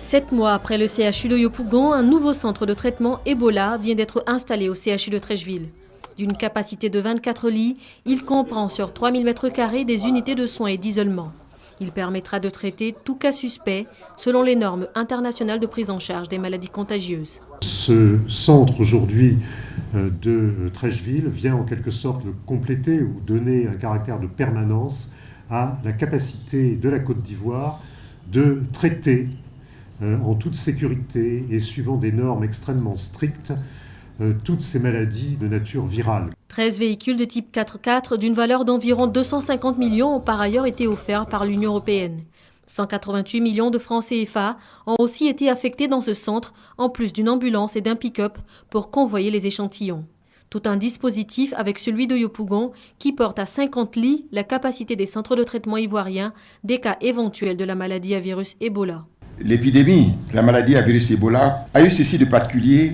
7 mois après le CHU de Yopougon, un nouveau centre de traitement Ebola vient d'être installé au CHU de Treichville. D'une capacité de 24 lits, il comprend sur 3000 m² des unités de soins et d'isolement. Il permettra de traiter tout cas suspect selon les normes internationales de prise en charge des maladies contagieuses. Ce centre aujourd'hui de Treichville vient en quelque sorte le compléter ou donner un caractère de permanence à la capacité de la Côte d'Ivoire de traiter en toute sécurité et suivant des normes extrêmement strictes toutes ces maladies de nature virale. 13 véhicules de type 4x4 d'une valeur d'environ 250 millions ont par ailleurs été offerts par l'Union européenne. 188 millions de francs CFA ont aussi été affectés dans ce centre, en plus d'une ambulance et d'un pick-up pour convoyer les échantillons. Tout un dispositif avec celui de Yopougon qui porte à 50 lits la capacité des centres de traitement ivoiriens des cas éventuels de la maladie à virus Ebola. L'épidémie, la maladie à virus Ebola, a eu ceci de particulier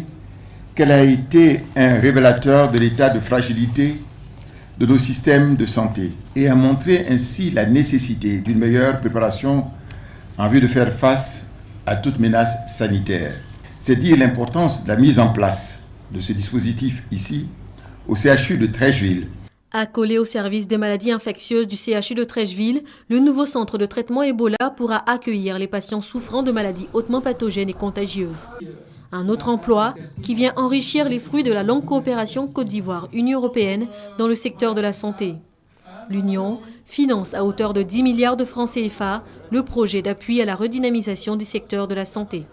qu'elle a été un révélateur de l'état de fragilité de nos systèmes de santé et a montré ainsi la nécessité d'une meilleure préparation en vue de faire face à toute menace sanitaire. C'est dire l'importance de la mise en place de ce dispositif ici, au CHU de Treichville. Accolé au service des maladies infectieuses du CHU de Treichville, le nouveau centre de traitement Ebola pourra accueillir les patients souffrant de maladies hautement pathogènes et contagieuses. Un autre emploi qui vient enrichir les fruits de la longue coopération Côte d'Ivoire-Union européenne dans le secteur de la santé. L'Union finance à hauteur de 10 milliards de francs CFA le projet d'appui à la redynamisation du secteur de la santé.